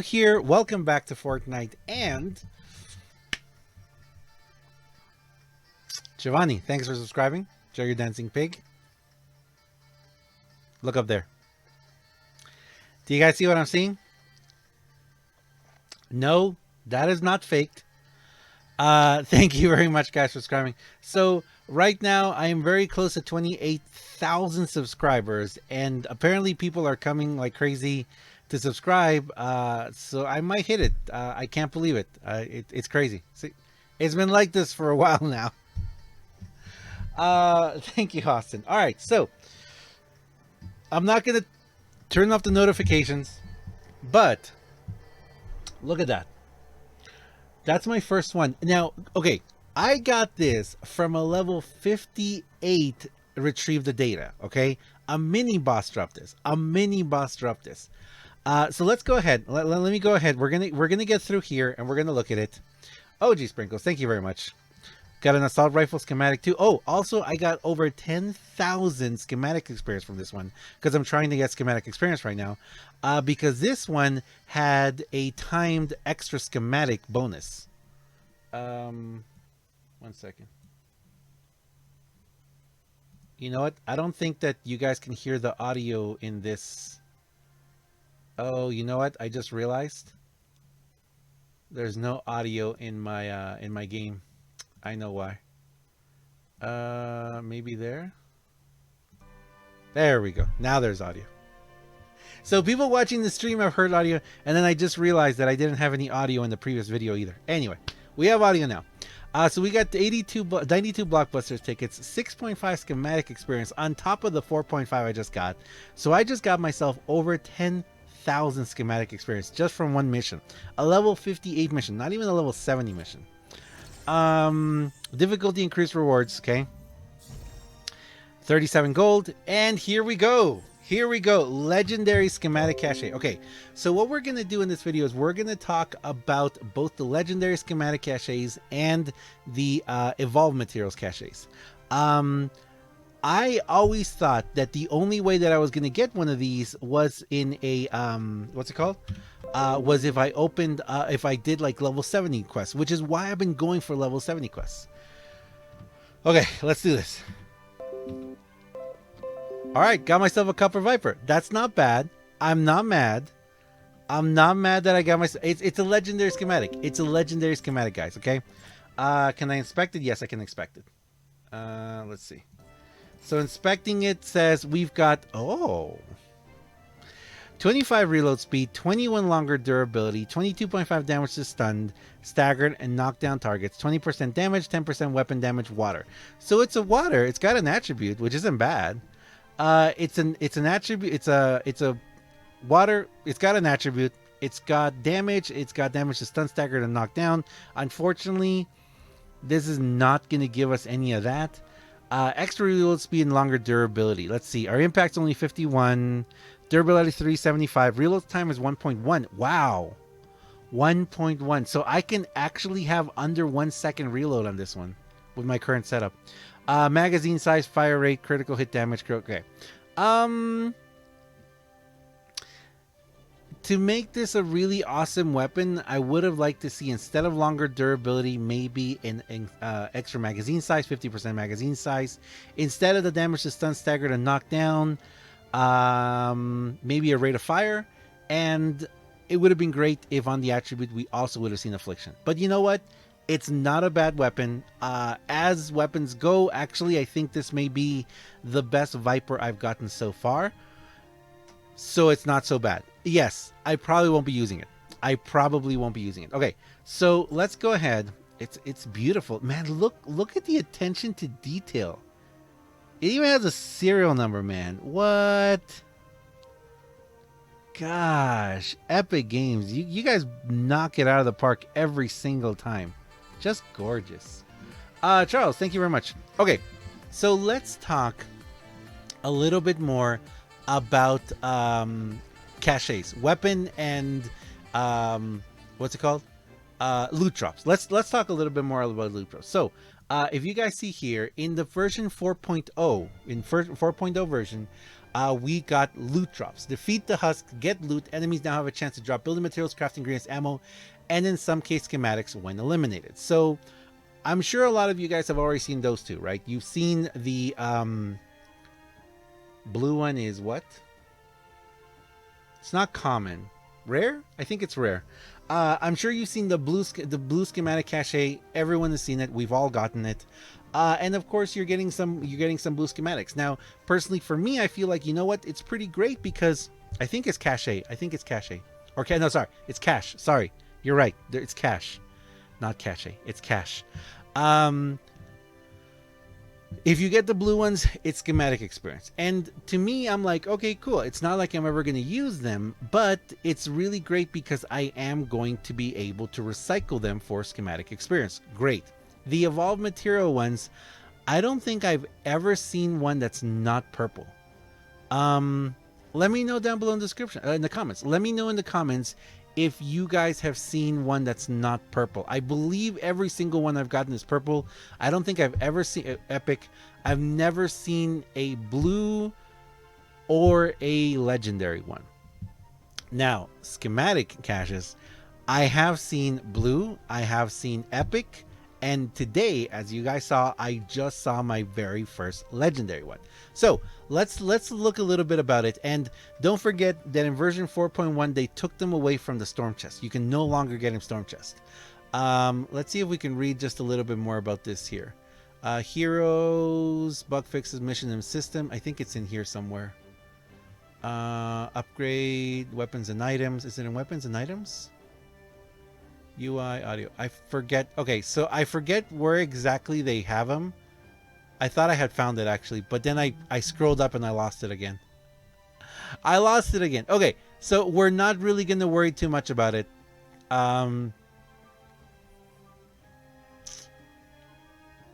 Here, welcome back to Fortnite, and Giovanni, thanks for subscribing. Joe your dancing pig. Look up there. Do you guys see what I'm seeing? No, that is not faked. Thank you very much, guys, for subscribing. So right now, I am very close to 28,000 subscribers, and apparently people are coming like crazy to subscribe. So I might hit it. I can't believe it. It's crazy. See, it's been like this for a while now. Thank you, Austin. All right, so I'm not gonna turn off the notifications, but look at that. That's my first one. Now, okay, I got this from a level 58 retrieve the data. Okay, a mini boss dropped this. A mini boss dropped this. So let's go ahead. Let me go ahead. We're gonna get through here and we're gonna look at it. Oh, gee, Sprinkles, thank you very much. Got an assault rifle schematic too. Oh, also I got over 10,000 schematic experience from this one because I'm trying to get schematic experience right now. Because this one had a timed extra schematic bonus. 1 second. You know what? I don't think that you guys can hear the audio in this. Oh, you know what? I just realized there's no audio in my game. I know why. Maybe there. There we go. Now there's audio. So people watching the stream have heard audio, and then I just realized that I didn't have any audio in the previous video either. Anyway, we have audio now. So we got the 92 Blockbusters tickets, 6.5 schematic experience on top of the 4.5 I just got. So I just got myself over 10,000 schematic experience just from one mission. A level 58 mission, not even a level 70 mission. Difficulty increased rewards. Okay, 37 gold, and here we go. Legendary schematic cache. Okay, so what we're gonna do in this video is we're gonna talk about both the legendary schematic caches and the evolved materials caches. I always thought that the only way that I was gonna get one of these was in a what's it called, was if I opened if I did like level 70 quests, which is why I've been going for level 70 quests. Okay, let's do this. All right, got myself a Copper Viper. That's not bad. I'm not mad. I'm not mad that I got myself. It's a legendary schematic. It's a legendary schematic, guys. Okay. Can I inspect it? Yes, I can inspect it. Let's see. So inspecting it says we've got 25 reload speed, 21 longer durability, 22.5 damage to stunned, staggered, and knocked down targets, 20% damage, 10% weapon damage, water. So it's a water. It's got an attribute, which isn't bad. It's an attribute. It's a water. It's got an attribute. It's got damage. It's got damage to stun, staggered, and knocked down. Unfortunately, this is not going to give us any of that. Extra reload speed and longer durability. Let's see. Our impact's only 51. Durability 375. Reload time is 1.1. Wow. 1.1. So I can actually have under 1 second reload on this one with my current setup. Magazine size, fire rate, critical hit damage. Okay. To make this a really awesome weapon, I would have liked to see, instead of longer durability, maybe an extra magazine size, 50% magazine size. Instead of the damage to stun, staggered, and knock down, maybe a rate of fire. And it would have been great if on the attribute we also would have seen affliction. But you know what? It's not a bad weapon. As weapons go, actually, I think this may be the best Viper I've gotten so far. So it's not so bad. Yes, I probably won't be using it. Okay, so let's go ahead. It's beautiful. Man, look at the attention to detail. It even has a serial number, man. What? Gosh, Epic Games. You guys knock it out of the park every single time. Just gorgeous. Charles, thank you very much. Okay, so let's talk a little bit more about caches, weapon and what's it called? Loot drops. Let's talk a little bit more about loot drops. So if you guys see here in the version 4.0, in 4.0 version, we got loot drops. Defeat the husk, get loot. Enemies now have a chance to drop building materials, crafting ingredients, ammo, and in some case schematics when eliminated. So I'm sure a lot of you guys have already seen those two, right? You've seen the blue one is what? It's not common. Rare? I think it's rare. I'm sure you've seen the blue schematic cache. Everyone has seen it. We've all gotten it. And of course, you're getting some blue schematics. Now, personally, for me, I feel like, you know what? It's pretty great because I think it's cache. Or no, sorry, it's cache. Sorry, you're right. It's cache, not cache. It's cache. If you get the blue ones, it's schematic experience. And to me, I'm like, okay, cool. It's not like I'm ever going to use them, but it's really great because I am going to be able to recycle them for schematic experience. Great. The evolved material ones, I don't think I've ever seen one that's not purple. Let me know down below in the description, in the comments. Let me know in the comments if you guys have seen one that's not purple. I believe every single one I've gotten is purple. I don't think I've ever seen epic. I've never seen a blue or a legendary one. Now, schematic caches, I have seen blue, I have seen epic, and today, as you guys saw, I just saw my very first legendary one. So let's look a little bit about it. And don't forget that in version 4.1, they took them away from the storm chest. You can no longer get him storm chest. Let's see if we can read just a little bit more about this here. Heroes, bug fixes, mission and system. I think it's in here somewhere. Upgrade, weapons and items. Is it in weapons and items? UI, audio. I forget. Okay, so I forget where exactly they have them. I thought I had found it actually, but then I scrolled up and I lost it again. Okay, so we're not really going to worry too much about it.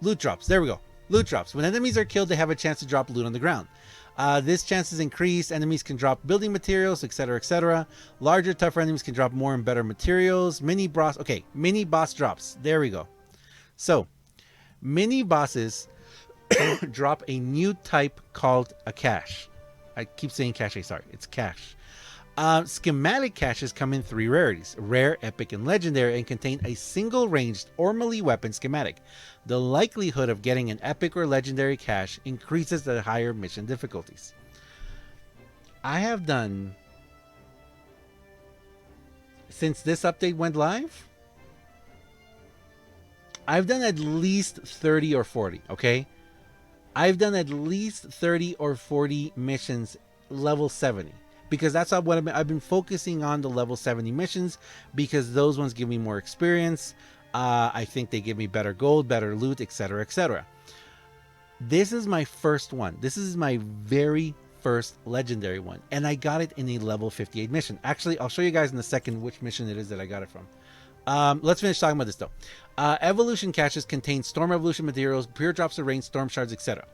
Loot drops. There we go. Loot drops. When enemies are killed, they have a chance to drop loot on the ground. This chance is increased. Enemies can drop building materials, etc., etc. Larger, tougher enemies can drop more and better materials. Mini boss. Okay, mini boss drops. There we go. So, mini bosses drop a new type called a cache. I keep saying cache. Sorry, it's cache. Schematic caches come in 3 rarities: rare, epic, and legendary, and contain a single ranged or melee weapon schematic. The likelihood of getting an epic or legendary cache increases at higher mission difficulties. I have done, since this update went live, I've done at least 30 or 40, okay? I've done at least 30 or 40 missions level 70. Because that's what I've been focusing on, the level 70 missions, because those ones give me more experience. I think they give me better gold, better loot, etc., etc. This is my first one. This is my very first legendary one, and I got it in a level 58 mission. Actually, I'll show you guys in a second which mission it is that I got it from. Let's finish talking about this though. Evolution caches contain storm evolution materials, pure drops of rain, storm shards, etc.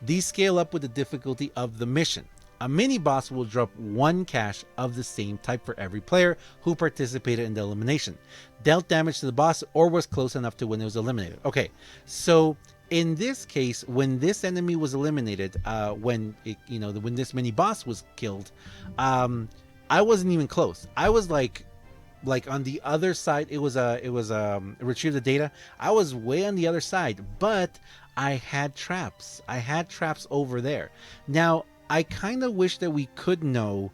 These scale up with the difficulty of the mission. A mini boss will drop 1 cache of the same type for every player who participated in the elimination, dealt damage to the boss, or was close enough to when it was eliminated. Okay, so in this case, when this enemy was eliminated, when this mini boss was killed, I wasn't even close. I was like on the other side. It was retrieve the data. I was way on the other side, but I had traps. I had traps over there. Now, I kind of wish that we could know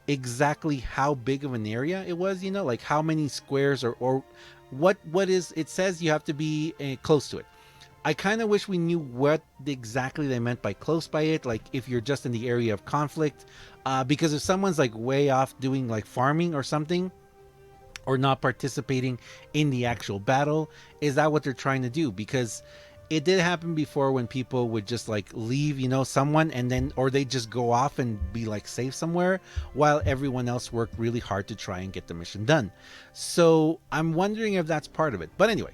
exactly how big of an area it was, like how many squares or what is, it says you have to be close to it. I kind of wish we knew what exactly they meant by close by it, like if you're just in the area of conflict, because if someone's like way off doing like farming or something, or not participating in the actual battle, is that what they're trying to do? Because it did happen before when people would just like leave, someone, and then, or they just go off and be like safe somewhere while everyone else worked really hard to try and get the mission done. So I'm wondering if that's part of it. But anyway,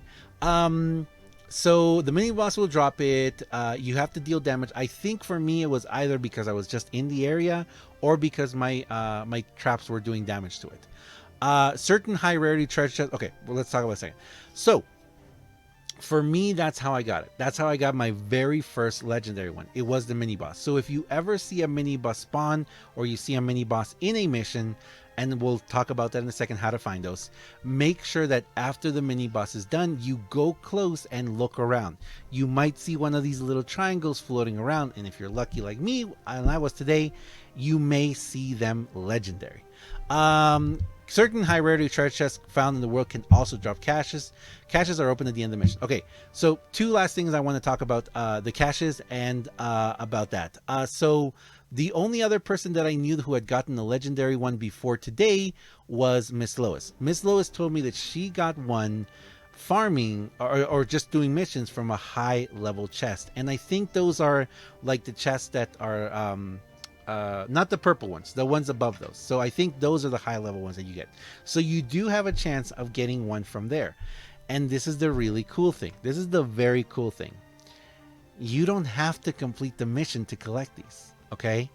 so the mini boss will drop it. You have to deal damage. I think for me, it was either because I was just in the area or because my my traps were doing damage to it. Certain high rarity treasure chests. Okay, well, let's talk about a second. So for me, that's how I got it. That's how I got my very first legendary one. It was the mini boss. So if you ever see a mini boss spawn, or you see a mini boss in a mission, and we'll talk about that in a second, how to find those, make sure that after the mini boss is done, you go close and look around. You might see one of these little triangles floating around, and if you're lucky like me, and I was today, you may see them legendary. Certain high rarity treasure chests found in the world can also drop caches. Caches are open at the end of the mission. Okay, so two last things I want to talk about, the caches and about that. So the only other person that I knew who had gotten the legendary one before today was Miss Lois. Miss Lois told me that she got one farming or just doing missions from a high level chest. And I think those are like the chests that are not the purple ones, the ones above those. So I think those are the high level ones that you get. So you do have a chance of getting one from there. And this is the really cool thing. This is the very cool thing. You don't have to complete the mission to collect these. Okay,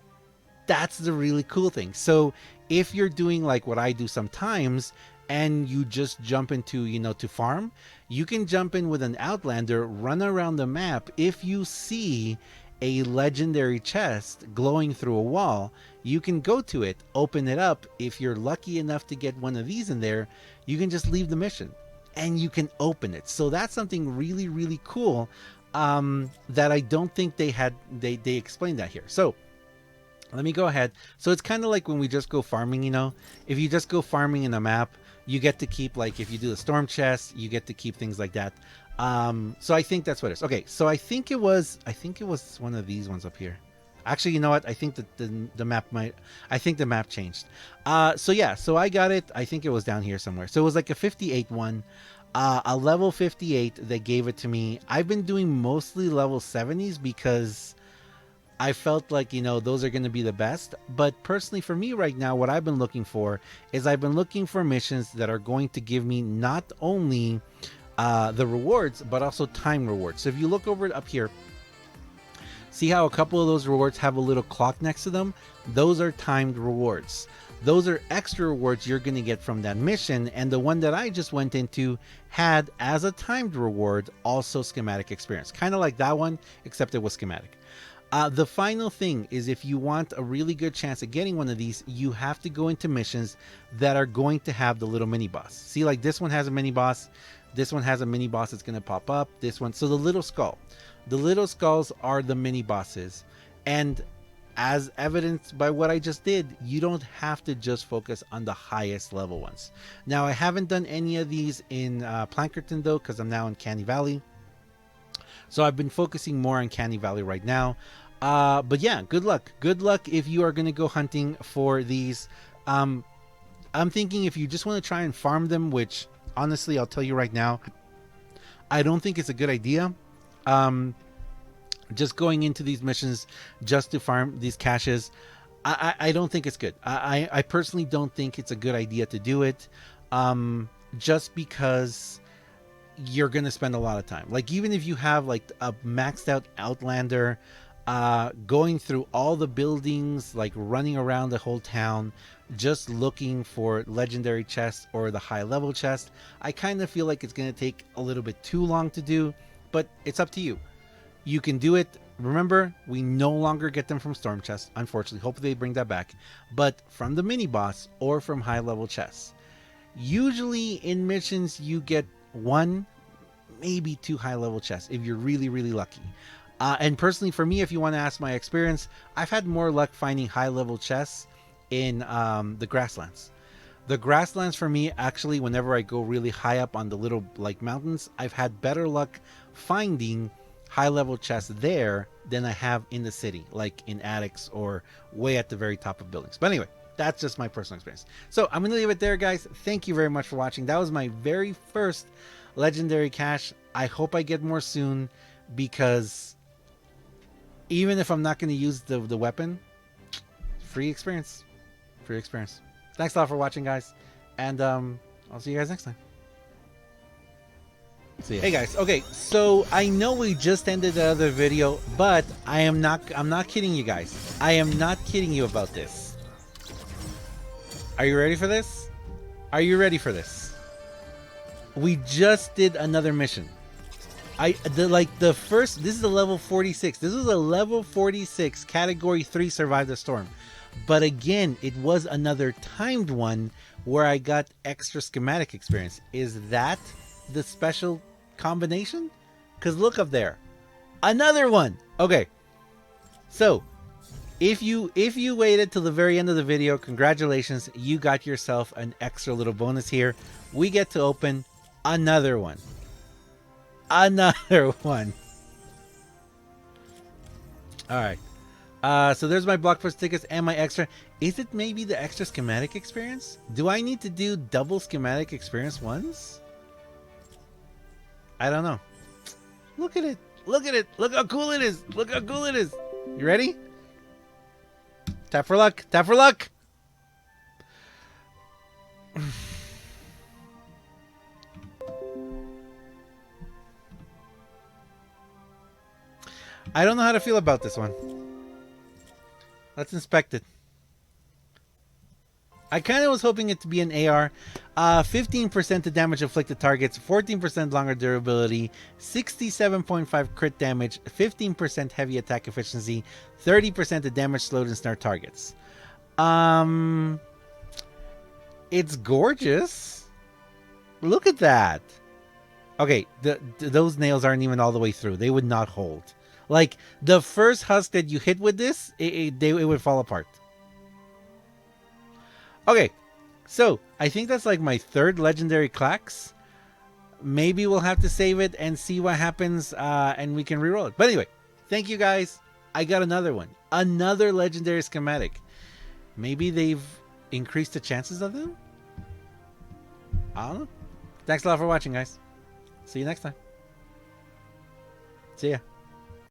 that's the really cool thing. So if you're doing like what I do sometimes, and you just jump into, you know, to farm, you can jump in with an Outlander, run around the map. If you see a legendary chest glowing through a wall, you can go to it, open it up. If you're lucky enough to get one of these in there, you can just leave the mission and you can open it. So that's something really, really cool that I don't think they explained that here. So let me go ahead. So it's kind of like when we just go farming, you know, if you just go farming in a map, you get to keep, like if you do the storm chest, you get to keep things like that. So I think that's what it is. Okay, so I think it was one of these ones up here. Actually, you know what? I think that the map the map changed. So yeah, so I got it. I think it was down here somewhere. So it was like a 58 one, a level 58. They gave it to me. I've been doing mostly level 70s because I felt like, you know, those are going to be the best. But personally for me right now, what I've been looking for is I've been looking for missions that are going to give me not only the rewards, but also time rewards. So if you look over up here, see how a couple of those rewards have a little clock next to them? Those are timed rewards. Those are extra rewards you're going to get from that mission. And the one that I just went into had as a timed reward also schematic experience. Kind of like that one, except it was schematic. The final thing is, if you want a really good chance at getting one of these, you have to go into missions that are going to have the little mini boss. See, like this one has a mini boss. This one has a mini boss that's going to pop up. This one, so the little skull. The little skulls are the mini bosses. And as evidenced by what I just did, you don't have to just focus on the highest level ones. Now, I haven't done any of these in Plankerton though, because I'm now in Canny Valley. So I've been focusing more on Canny Valley right now. But yeah, good luck. Good luck if you are going to go hunting for these. I'm thinking if you just want to try and farm them, which honestly, I'll tell you right now, I don't think it's a good idea. Just going into these missions just to farm these caches, I don't think it's good. I personally don't think it's a good idea to do it. Just because you're going to spend a lot of time. Like, even if you have like a maxed out Outlander, going through all the buildings, like running around the whole town, just looking for legendary chests or the high level chest, I kind of feel like it's going to take a little bit too long to do, but it's up to you. You can do it. Remember, we no longer get them from storm chests, unfortunately. Hopefully they bring that back, but from the mini boss or from high level chests. Usually in missions you get one, maybe two high level chests if you're really, really lucky. And personally for me, if you want to ask my experience, I've had more luck finding high level chests in the grasslands. The grasslands for me, actually, whenever I go really high up on the little like mountains, I've had better luck finding high level chests there than I have in the city, like in attics or way at the very top of buildings. But anyway, that's just my personal experience. So I'm going to leave it there, guys. Thank you very much for watching. That was my very first legendary cache. I hope I get more soon, because even if I'm not going to use the weapon, free experience. Free experience. Thanks a lot for watching, guys. And I'll see you guys next time. See ya. Hey guys, okay, so I know we just ended the other video, but I'm not kidding you guys. I am not kidding you about this. Are you ready for this? Are you ready for this? We just did another mission. This is a level 46. This was a level 46 category 3 survive the storm. But again, it was another timed one where I got extra schematic experience. Is that the special combination? Because look up there. Another one. Okay. So, if you waited till the very end of the video, congratulations. You got yourself an extra little bonus here. We get to open another one. Another one. Alright. So there's my Blockbuster tickets and my extra. Is it maybe the extra schematic experience? Do I need to do double schematic experience once? I don't know. Look at it. Look at it. Look how cool it is. Look how cool it is. You ready? Tap for luck. Tap for luck. I don't know how to feel about this one. Let's inspect it. I kind of was hoping it to be an AR. 15% to damage inflicted targets, 14% longer durability, 67.5 crit damage, 15% heavy attack efficiency, 30% to damage slowed and snare targets. It's gorgeous. Look at that. Okay, those nails aren't even all the way through. They would not hold. Like, the first husk that you hit with this, it would fall apart. Okay, so I think that's like my third legendary Clax. Maybe we'll have to save it and see what happens, and we can reroll it. But anyway, thank you guys. I got another one. Another legendary schematic. Maybe they've increased the chances of them? I don't know. Thanks a lot for watching, guys. See you next time. See ya.